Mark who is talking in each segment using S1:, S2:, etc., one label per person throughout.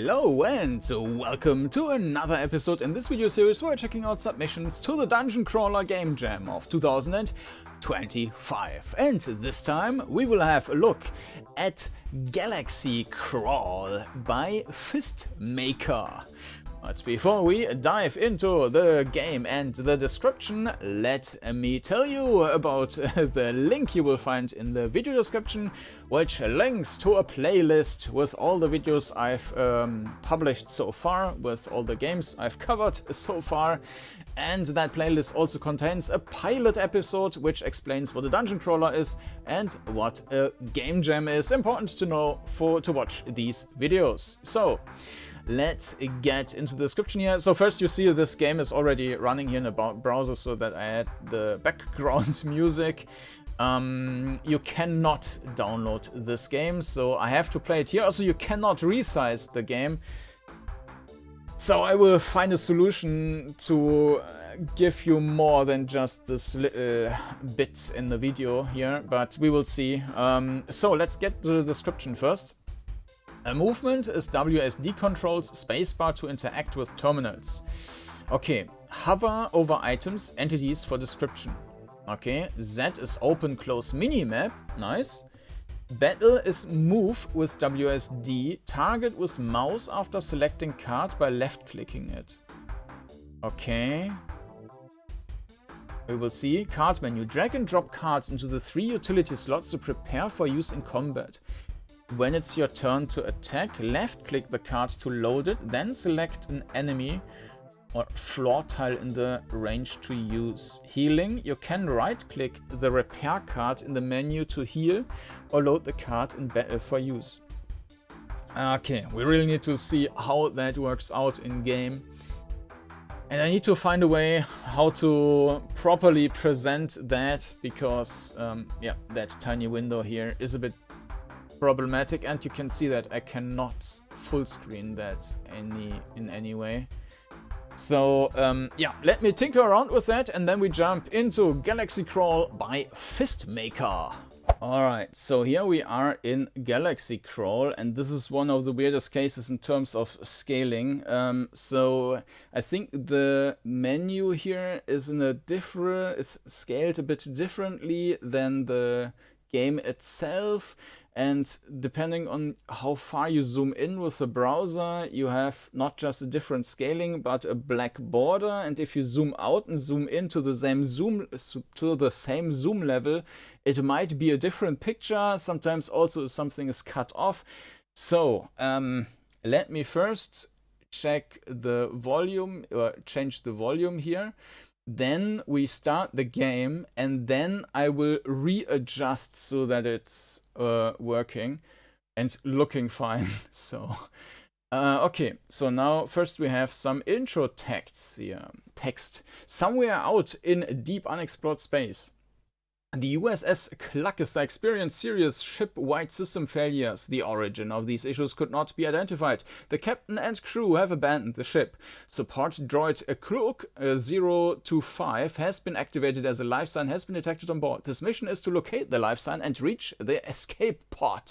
S1: Hello and welcome to another episode in this video series where we're checking out submissions to the DungeonCrawler Game Jam of 2025. And this time we will have a look at Galaxy Crawl by Fistmaker. But before we dive into the game and the description, let me tell you about the link you will find in the video description, which links to a playlist with all the videos I've published so far, with all the games I've covered so far. And that playlist also contains a pilot episode which explains what a dungeon crawler is and what a game jam is. Important to know to watch these videos. So let's get into the description here. So first you see this game is already running here in the browser, so that I add the background music. You cannot download this game, so I have to play it here. Also, you cannot resize the game. So I will find a solution to give you more than just this little bit in the video here, but we will see. So let's get to the description first. A movement is WSD controls spacebar to interact with terminals. Okay, hover over items, entities for description. Okay, Z is open close minimap, nice. Battle is move with WSD, target with mouse after selecting card by left clicking it. Okay. We will see. Card menu, drag and drop cards into the 3 utility slots to prepare for use in combat. When it's your turn to attack, left click the card to load it, then select an enemy or floor tile in the range to use. Healing, you can right click the repair card in the menu to heal or load the card in battle for use. Okay, we really need to see how that works out in game. And I need to find a way how to properly present that, because yeah, that tiny window here is a bit problematic, and you can see that I cannot full screen that in any way. So yeah, let me tinker around with that and then we jump into Galaxy Crawl by Fistmaker. Alright, so here we are in Galaxy Crawl, and this is one of the weirdest cases in terms of scaling. So I think the menu here is is scaled a bit differently than the game itself. And depending on how far you zoom in with the browser, you have not just a different scaling, but a black border. And if you zoom out and zoom into the same zoom level, it might be a different picture. Sometimes also something is cut off. So let me first check the volume, or change the volume here. Then we start the game, and then I will readjust so that it's working and looking fine. So, okay, so now first we have some intro texts here. Text. Somewhere out in deep unexplored space, the USS Cluckester experienced serious ship-wide system failures. The origin of these issues could not be identified. The captain and crew have abandoned the ship. Support droid Krook 025 has been activated as a life sign has been detected on board. This mission is to locate the life sign and reach the escape pod.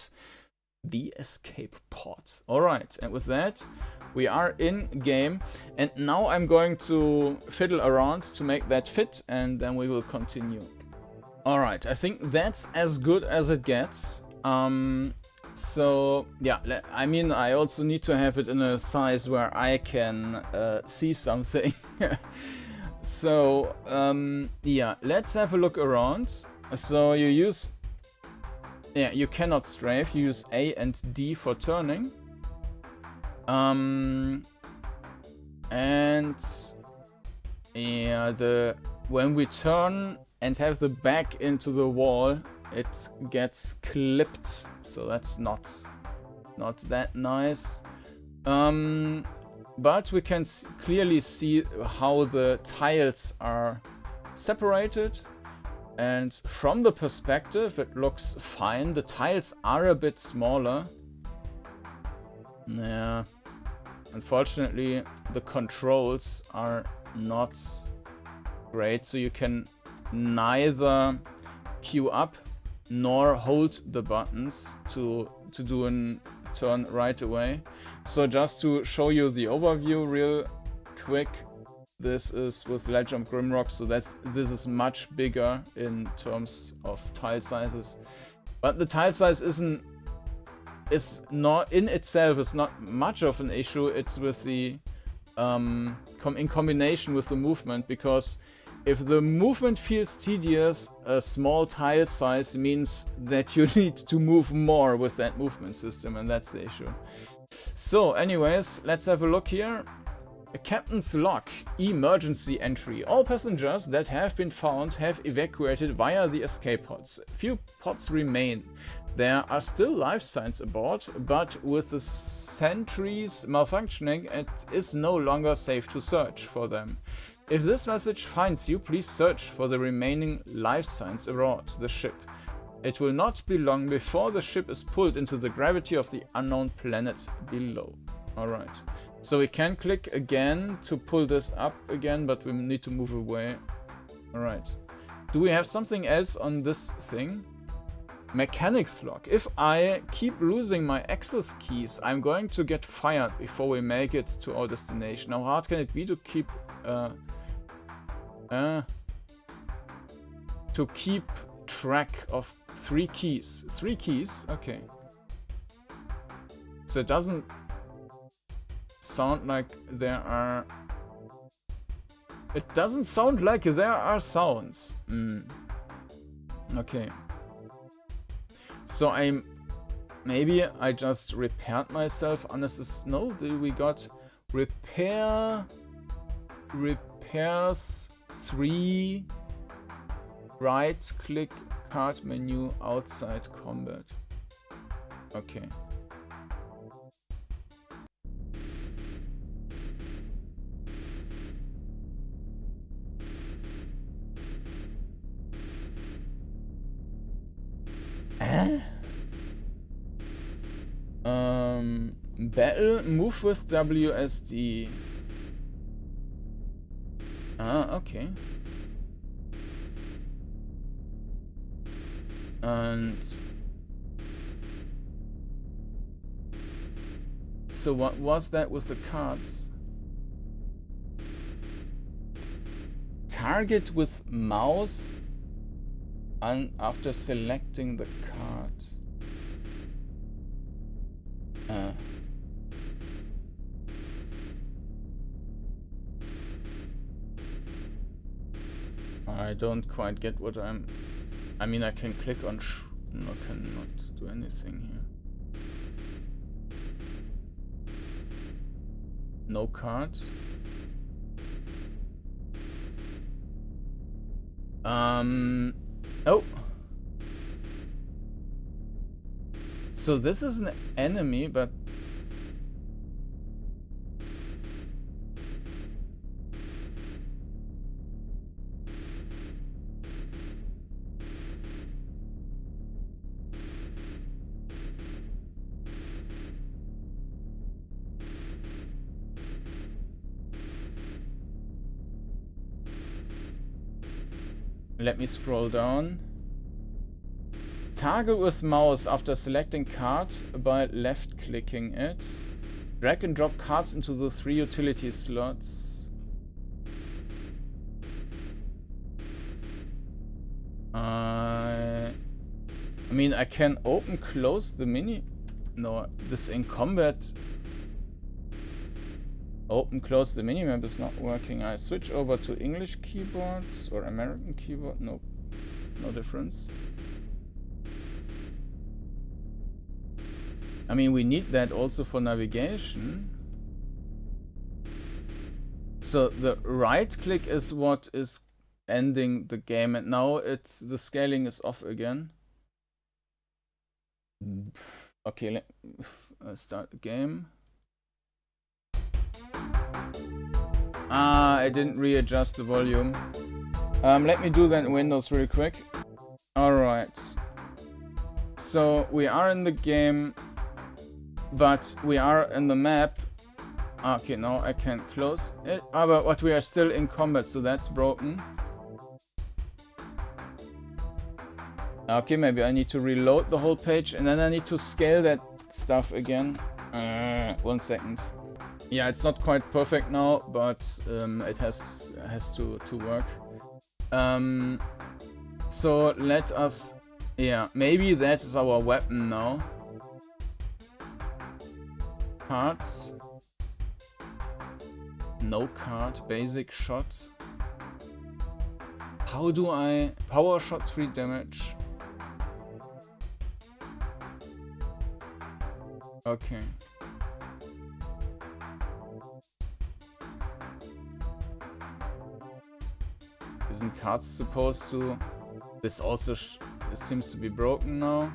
S1: The escape pod. Alright, and with that, we are in game. And now I'm going to fiddle around to make that fit, and then we will continue. Alright, I think that's as good as it gets. So yeah, I mean, I also need to have it in a size where I can see something. So yeah, let's have a look around. So you use, yeah, you cannot strafe. You use A and D for turning. And yeah, when we turn and have the back into the wall, it gets clipped, so that's not that nice. But we can clearly see how the tiles are separated, and from the perspective it looks fine. The tiles are a bit smaller. Yeah, unfortunately the controls are not great, so you can neither queue up nor hold the buttons to turn right away. So just to show you the overview real quick, this is with Legend of Grimrock, so this is much bigger in terms of tile sizes. But the tile size is not in itself is not much of an issue. It's with the in combination with the movement, because if the movement feels tedious, a small tile size means that you need to move more with that movement system, and that's the issue. So anyways, let's have a look here. A captain's log, emergency entry. All passengers that have been found have evacuated via the escape pods. Few pods remain. There are still life signs aboard, but with the sentries malfunctioning, it is no longer safe to search for them. If this message finds you, please search for the remaining life signs aboard the ship. It will not be long before the ship is pulled into the gravity of the unknown planet below. Alright. So we can click again to pull this up again, but we need to move away. Alright. Do we have something else on this thing? Mechanics log. If I keep losing my access keys, I'm going to get fired before we make it to our destination. How hard can it be to keep track of 3 keys? 3 keys? Okay. So it doesn't sound like there are... It doesn't sound like there are sounds. Okay. So maybe I just repaired myself. No, we got repairs 3, right click card menu outside combat. Okay. Battle, move with WSD. Okay. And so what was that with the cards? Target with mouse and after selecting the card. I don't quite get what I mean, I can click on no, cannot do anything here. No card. Oh. So this is an enemy, but let me scroll down. Target with mouse after selecting card by left clicking it. Drag and drop cards into the 3 utility slots. I mean, I can open close the mini. No, this in combat. Open close the minimap is not working. I switch over to English keyboard or American keyboard. Nope, no difference. I mean, we need that also for navigation. So the right click is what is ending the game, and now the scaling is off again. Okay, let's start the game. I didn't readjust the volume. Let me do that in Windows real quick. Alright. So we are in the game, but we are in the map. Okay, now I can close it. But we are still in combat, so that's broken. Okay, maybe I need to reload the whole page, and then I need to scale that stuff again. 1 second. Yeah, it's not quite perfect now, but it has to work. So let us, yeah, maybe that is our weapon now. Cards. No card, basic shot. How do I... Power shot 3 damage. Okay. Isn't cards supposed to... This also seems to be broken now.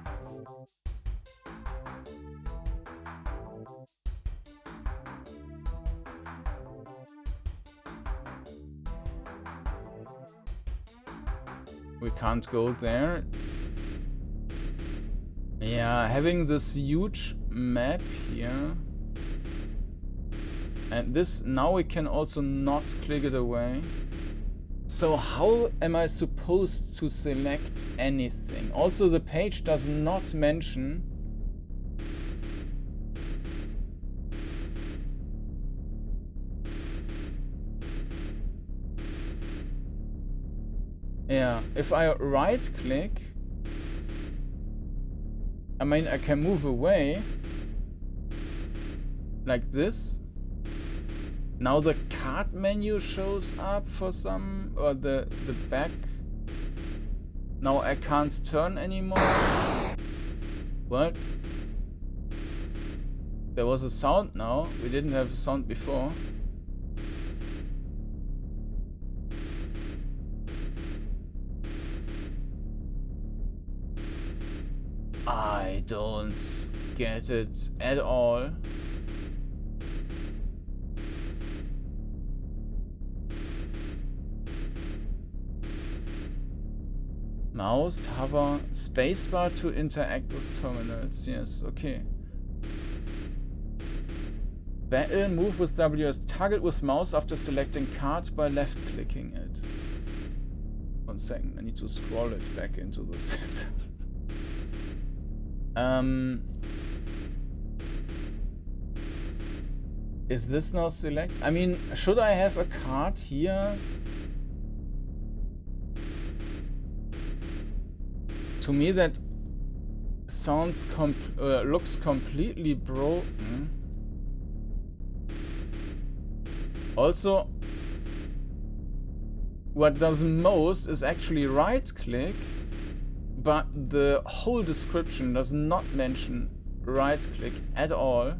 S1: We can't go there. Yeah, having this huge map here. And this, now we can also not click it away. So how am I supposed to select anything? Also, the page does not mention... Yeah, if I right click, I mean, I can move away like this. Now the card menu shows up for some, or the back. Now I can't turn anymore. What? There was a sound now. We didn't have a sound before. I don't get it at all. Mouse, hover, spacebar to interact with terminals. Yes, okay. Battle, move with WS, target with mouse after selecting card by left clicking it. 1 second, I need to scroll it back into the set. Is this now select? I mean, should I have a card here? To me that sounds looks completely broken. Also, what does most is actually right click, but the whole description does not mention right click at all.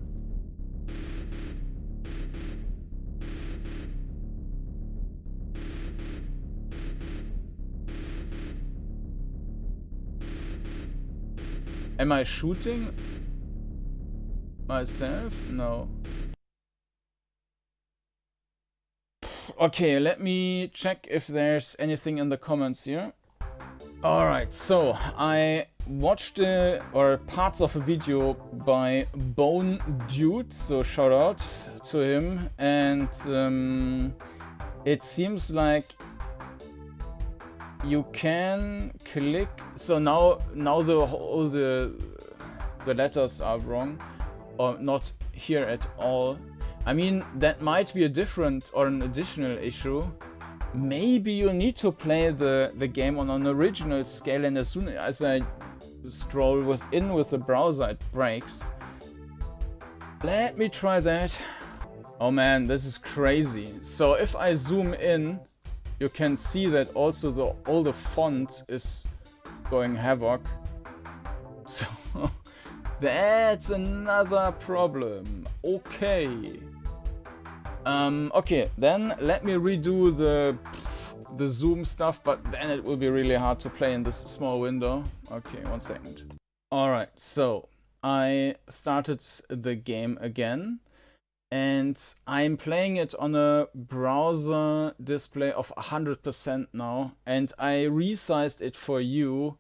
S1: Am I shooting myself? No. Okay, let me check if there's anything in the comments here. Alright, so I watched or parts of a video by Bone Dude, so shout out to him, and it seems like you can click. So now the letters are wrong, or not here at all. I mean, that might be a different or an additional issue. Maybe you need to play the game on an original scale, and as soon as I scroll within with the browser, it breaks. Let me try that. Oh man, this is crazy. So if I zoom in, you can see that also all the font is going havoc. So that's another problem. Okay. Okay, then let me redo the zoom stuff, but then it will be really hard to play in this small window. Okay, 1 second. Alright, so I started the game again, and I'm playing it on a browser display of 100% now, and I resized it for you.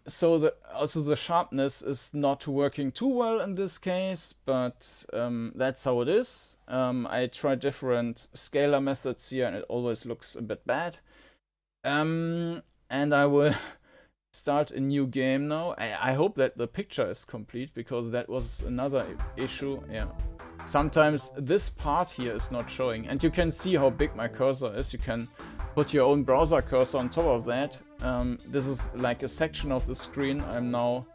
S1: So also the sharpness is not working too well in this case, but that's how it is. I tried different scalar methods here, and it always looks a bit bad. And I will start a new game now. I hope that the picture is complete, because that was another issue. Yeah. Sometimes this part here is not showing, and you can see how big my cursor is. You can put your own browser cursor on top of that. This is like a section of the screen I'm now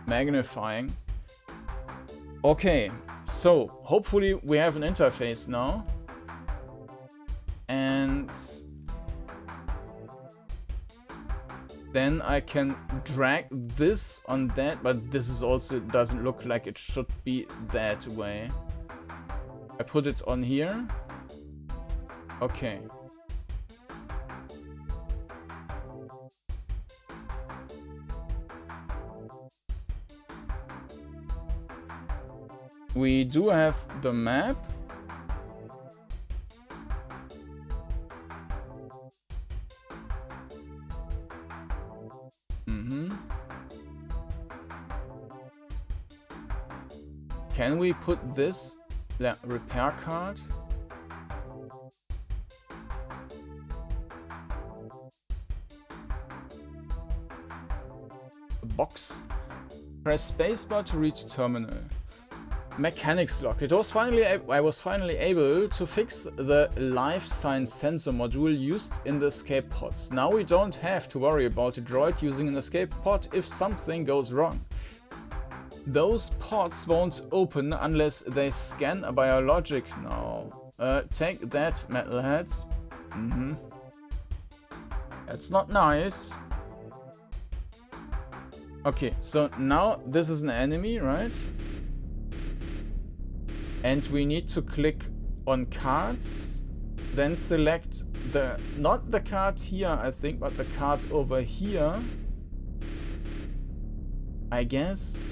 S1: magnifying. Okay, so hopefully we have an interface now. And then I can drag this on that, but this is also doesn't look like it should be that way. I put it on here. Okay. We do have the map. Can we put this repair card? A box. Press spacebar to reach terminal. Mechanics lock. I was finally able to fix the life sign sensor module used in the escape pods. Now we don't have to worry about a droid using an escape pod if something goes wrong. Those pods won't open unless they scan a biologic now. Take that, metalheads. That's not nice. Okay, so now this is an enemy, right? And we need to click on cards, then select not the card here, I think, but the card over here, I guess.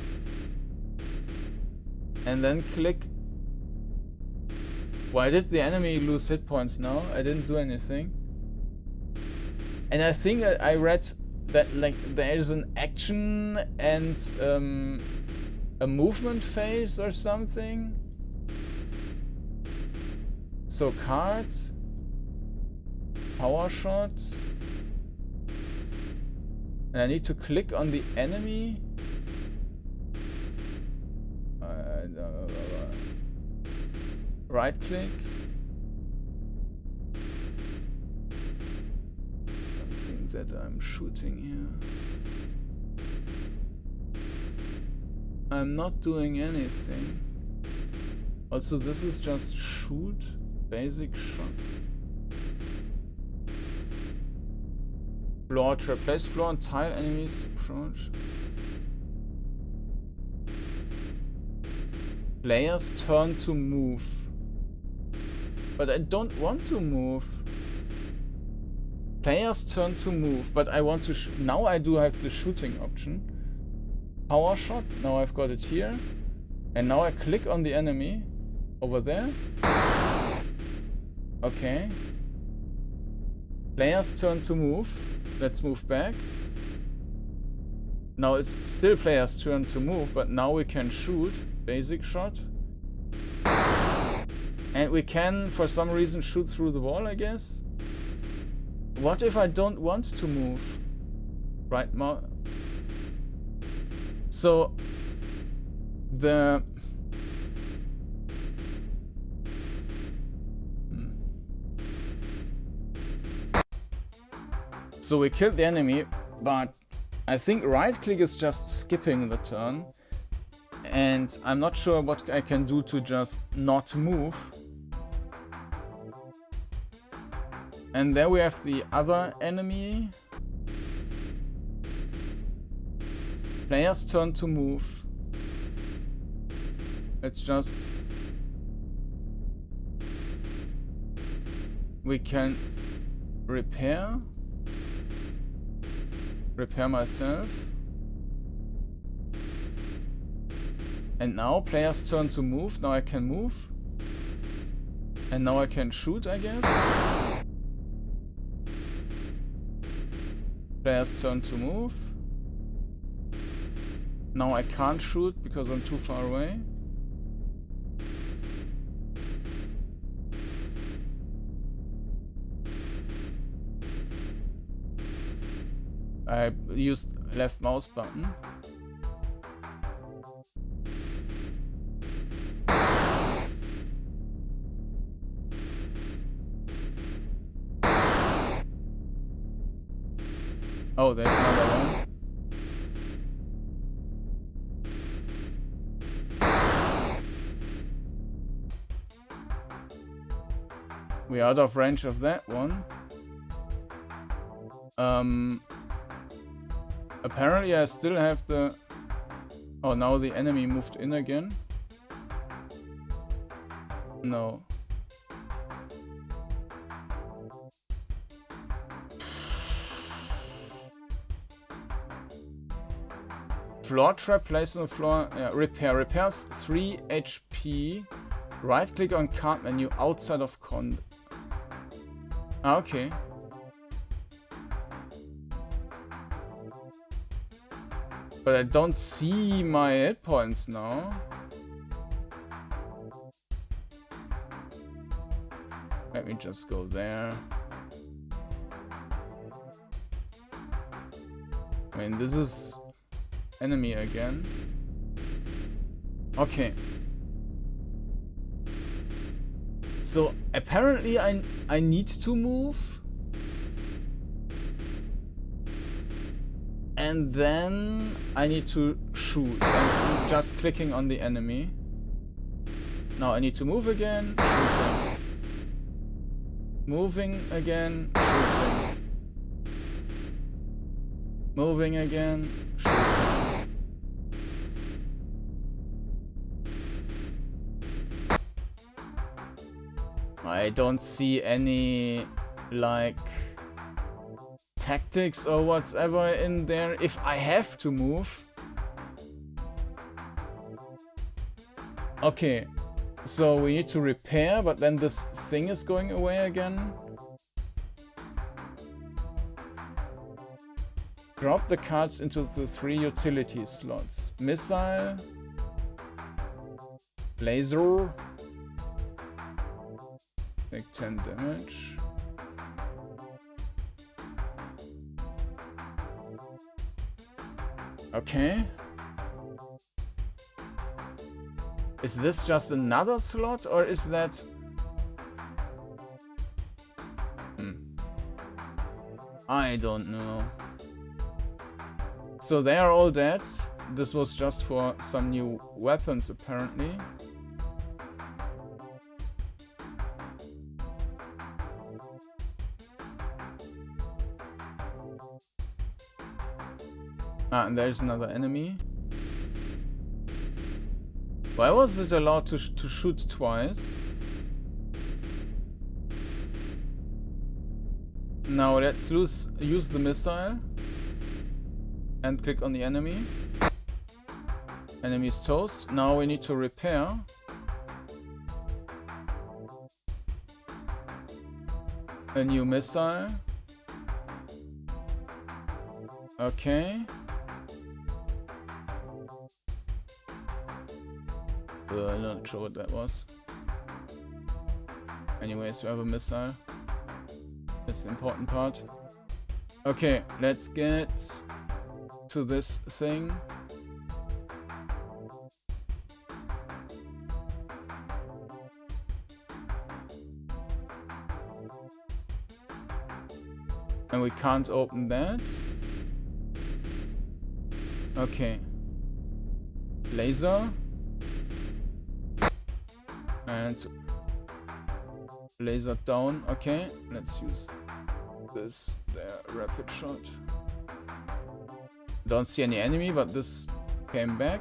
S1: And then click. Why did the enemy lose hit points now? I didn't do anything. And I think I read that like there is an action and a movement phase or something. So card, power shot, and I need to click on the enemy. Right click. I think that I'm shooting here. I'm not doing anything. Also, this is just shoot. Basic shot. Floor trap. Place floor and tile enemies approach. Players turn to move. But I don't want to move. Players turn to move, but I want to now I do have the shooting option. Power shot. Now I've got it here. And now I click on the enemy over there. Okay. Players turn to move. Let's move back. Now it's still players turn to move, but now we can shoot. Basic shot. And we can, for some reason, shoot through the wall, I guess. What if I don't want to move? Right mouse. So the So we killed the enemy, but I think right click is just skipping the turn. And I'm not sure what I can do to just not move. And there we have the other enemy. Players turn to move. It's just... We can repair. Repair myself. And now players turn to move. Now I can move. And now I can shoot, I guess. Players turn to move. Now I can't shoot because I'm too far away. I used left mouse button. Oh, there's another one. We're out of range of that one. Apparently I still have the... Oh, now the enemy moved in again. No. Floor trap placed on the floor. Yeah, repair. Repairs 3 HP. Right click on card menu outside of con. Ah, okay. But I don't see my hit points now. Let me just go there. I mean, this is enemy again. Okay. So apparently I need to move. And then I need to shoot. I'm just clicking on the enemy. Now I need to move again, shooting. Moving again, shooting. Moving again, shooting. I don't see any, like, tactics or whatever in there if I have to move. Okay, so we need to repair, but then this thing is going away again. Drop the cards into the 3 utility slots. Missile, laser, take 10 damage. Okay. Is this just another slot or is that... I don't know. So they are all dead. This was just for some new weapons apparently. Ah, and there's another enemy. Why was it allowed to shoot twice? Now let's use the missile. And click on the enemy. Enemy's toast. Now we need to repair. A new missile. Okay. I'm not sure what that was. Anyways, we have a missile. That's the important part. Okay, let's get to this thing. And we can't open that. Okay. Laser. And laser down. Okay, let's use this there, rapid shot. Don't see any enemy, but this came back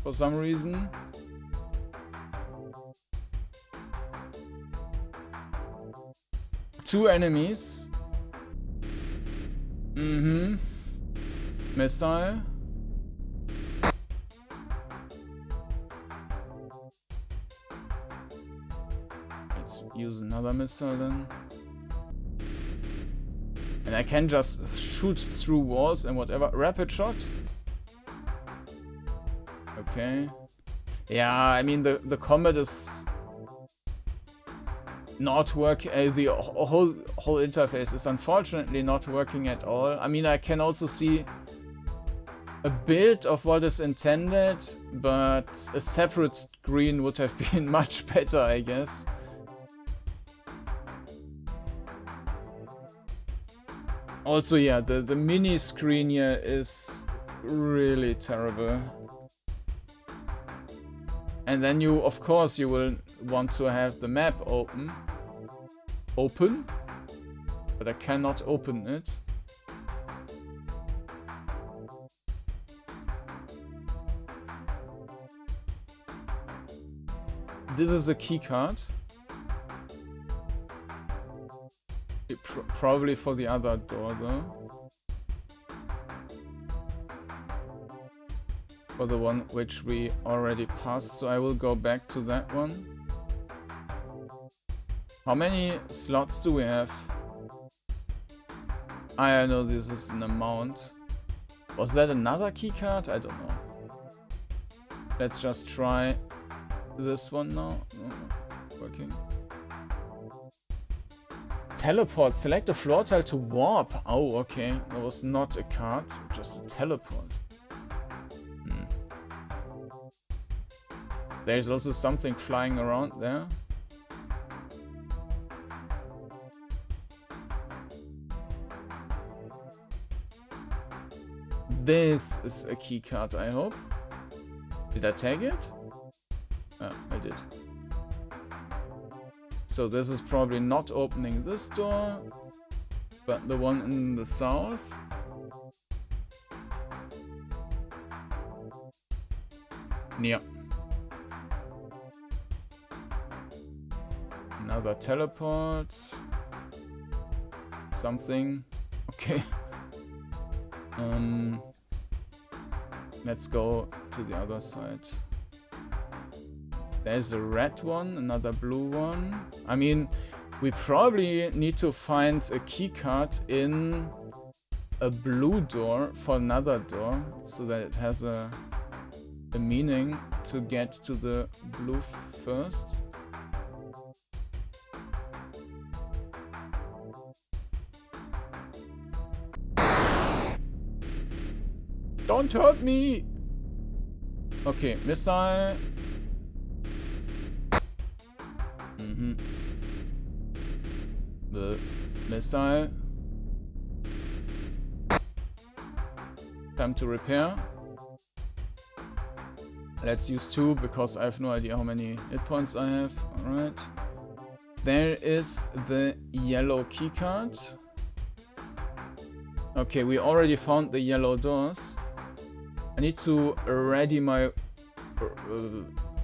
S1: for some reason. Two enemies. Missile. Let's use another missile then. And I can just shoot through walls and whatever. Rapid shot. Okay. Yeah, I mean the combat is not work. The whole interface is unfortunately not working at all. I mean, I can also see a bit of what is intended, but a separate screen would have been much better, I guess. Also, yeah, the mini screen here is really terrible. And then you, of course, you will want to have the map open, but I cannot open it. This is a key card. Probably for the other door, though. For the one which we already passed, so I will go back to that one. How many slots do we have? I know this is an amount. Was that another key card? I don't know. Let's just try this one now. Oh, working. Teleport. Select a floor tile to warp. Oh, okay. That was not a card, just a teleport. There's also something flying around there. This is a key card, I hope. Did I take it? Ah, I did. So this is probably not opening this door, but the one in the south. Yeah. Another teleport. Something. Okay. Let's go to the other side. There's a red one, another blue one. I mean, we probably need to find a key card in a blue door for another door, so that it has a meaning to get to the blue first. Don't hurt me! Okay, missile. The missile. Time to repair. Let's use 2 because I have no idea how many hit points I have. Alright. There is the yellow keycard. Okay, we already found the yellow doors. I need to ready my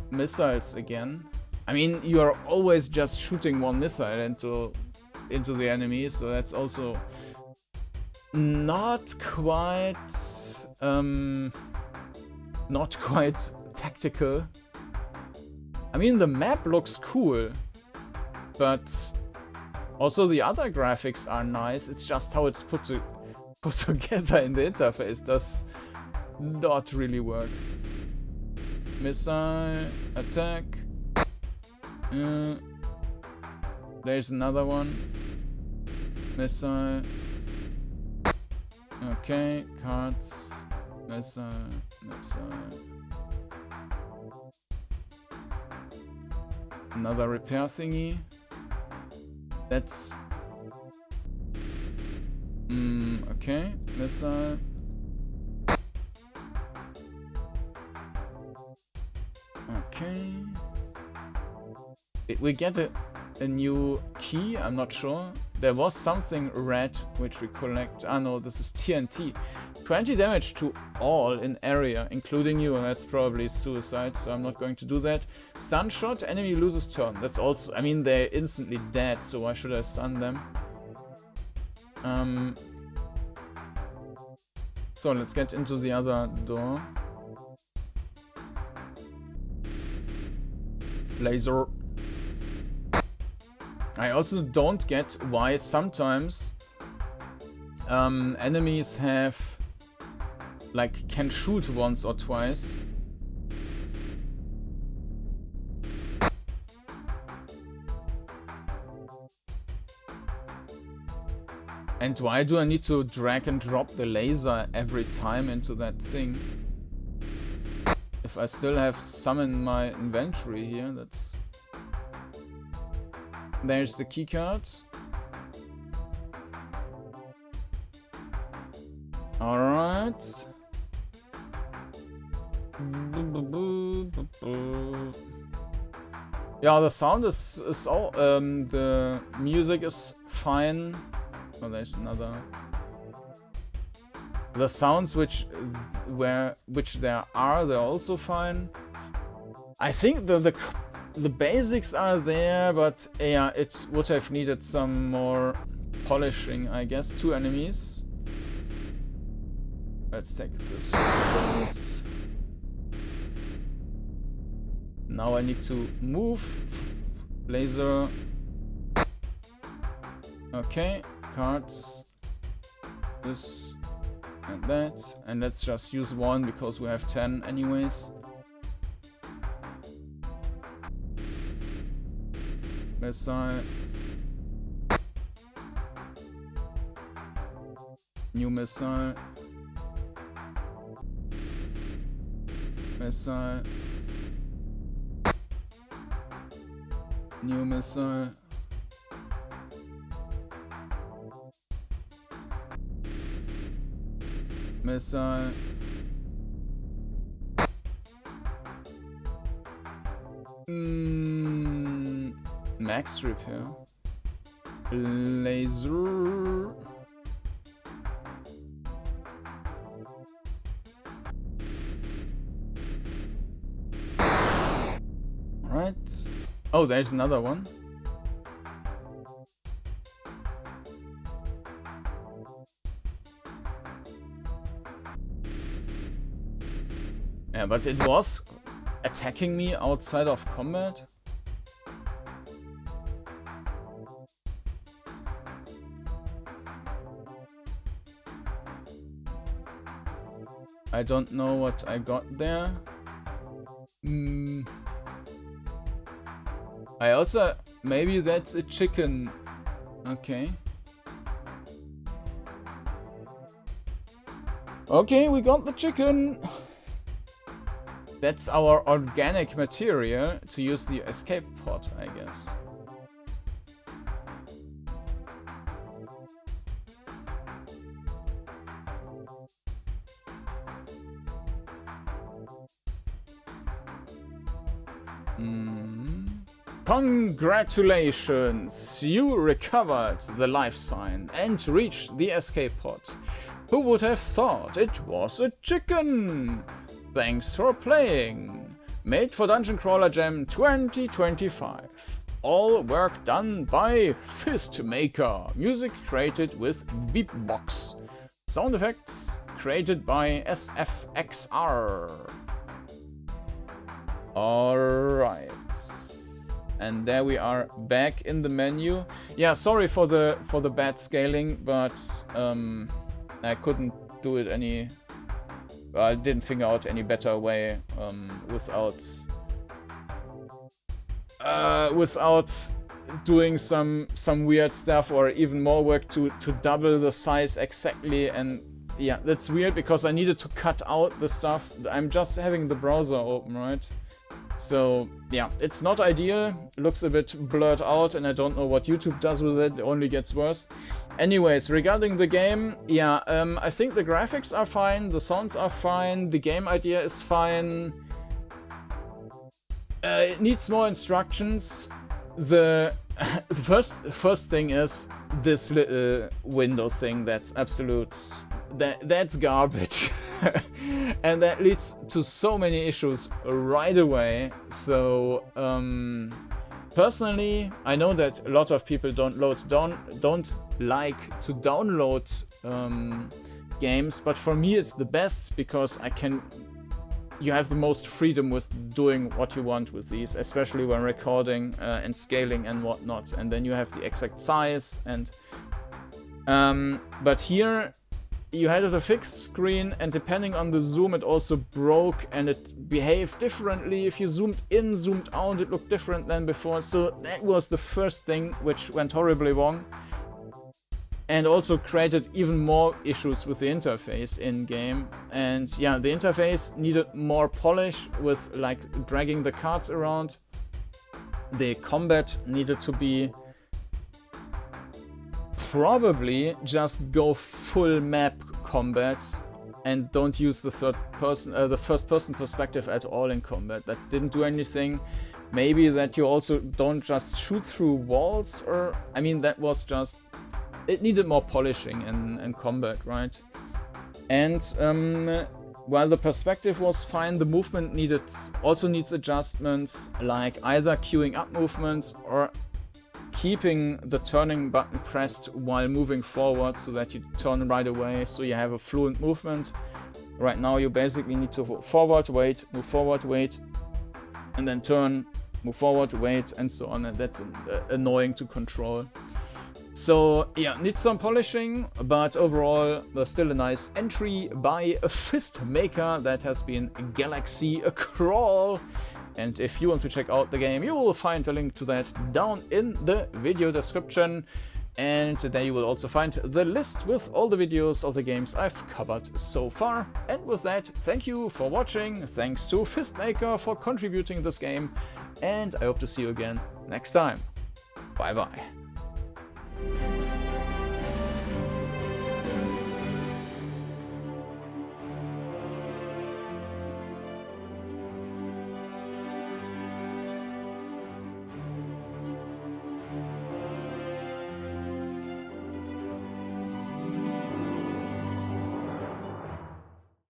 S1: missiles again. I mean, you are always just shooting one missile into the enemy, so that's also not quite tactical. I mean, the map looks cool, but also the other graphics are nice. It's just how it's put together in the interface does not really work. Missile, attack. There's another one. Missile. Okay, cards. Missile, missile. Another repair thingy. That's... okay, missile. Okay. Did we get a new key? I'm not sure. There was something red which we collect. Ah no, this is TNT. 20 damage to all in area, including you, and that's probably suicide, so I'm not going to do that. Stun shot, enemy loses turn. That's also... I mean, they're instantly dead, so why should I stun them? So let's get into the other door. Laser. I also don't get why sometimes enemies have, like, can shoot once or twice. And why do I need to drag and drop the laser every time into that thing? If I still have some in my inventory here, that's... There's the keycards. Alright. Yeah, the sound is all, the music is fine. Oh, there's another. The sounds which there are, they're also fine. I think the basics are there, but yeah, it would have needed some more polishing, I guess. 2 enemies. Let's take this first. Now I need to move. Laser. Okay, cards. This and that. And let's just use 1 because we have 10 anyways. Missile. New missile. Missile. New missile. Missile. Max repair. Laser. Right. Oh, there's another one. Yeah, but it was attacking me outside of combat. I don't know what I got there. I also... Maybe that's a chicken. Okay. Okay, we got the chicken. That's our organic material to use the escape pod, I guess. Congratulations! You recovered the life sign and reached the escape pod. Who would have thought it was a chicken? Thanks for playing. Made for DungeonCrawler Jam 2025. All work done by Fistmaker. Music created with Beatbox. Sound effects created by SFXR. Alright. And there we are back in the menu. Yeah, sorry for the bad scaling, but I couldn't do it any... I didn't figure out any better way without doing some weird stuff or even more work to double the size exactly. And yeah, that's weird because I needed to cut out the stuff. I'm just having the browser open, right? So yeah, it's not ideal, looks a bit blurred out, and I don't know what YouTube does with it, it only gets worse. Anyways, regarding the game, yeah, I think the graphics are fine, the sounds are fine, the game idea is fine. It needs more instructions. The first thing is this little window thing. That's absolute... That's garbage. And that leads to so many issues right away. So personally, I know that a lot of people don't like to download games, but for me it's the best because you have the most freedom with doing what you want with these, especially when recording and scaling and whatnot. And then you have the exact size and but here you had a fixed screen, and depending on the zoom it also broke and it behaved differently. If you zoomed in, zoomed out, it looked different than before. So that was the first thing which went horribly wrong. and also created even more issues with the interface in-game. And yeah, the interface needed more polish with like dragging the cards around. The combat needed to be probably just go full map combat and don't use the first person perspective at all in combat. That didn't do anything. Maybe that you also don't just shoot through walls, or I mean that was just, it needed more polishing in combat, right? And while the perspective was fine, the movement also needs adjustments, like either queuing up movements or keeping the turning button pressed while moving forward so that you turn right away, so you have a fluent movement. Right now you basically need to forward, wait, move forward, wait, and then turn, move forward, wait, and so on, and that's annoying to control. So yeah, needs some polishing, but overall there's still a nice entry by a Fistmaker that has been Galaxy Crawl. And if you want to check out the game, you will find a link to that down in the video description. And there you will also find the list with all the videos of the games I've covered so far. And with that, thank you for watching. Thanks to Fistmaker for contributing this game. And I hope to see you again next time. Bye bye.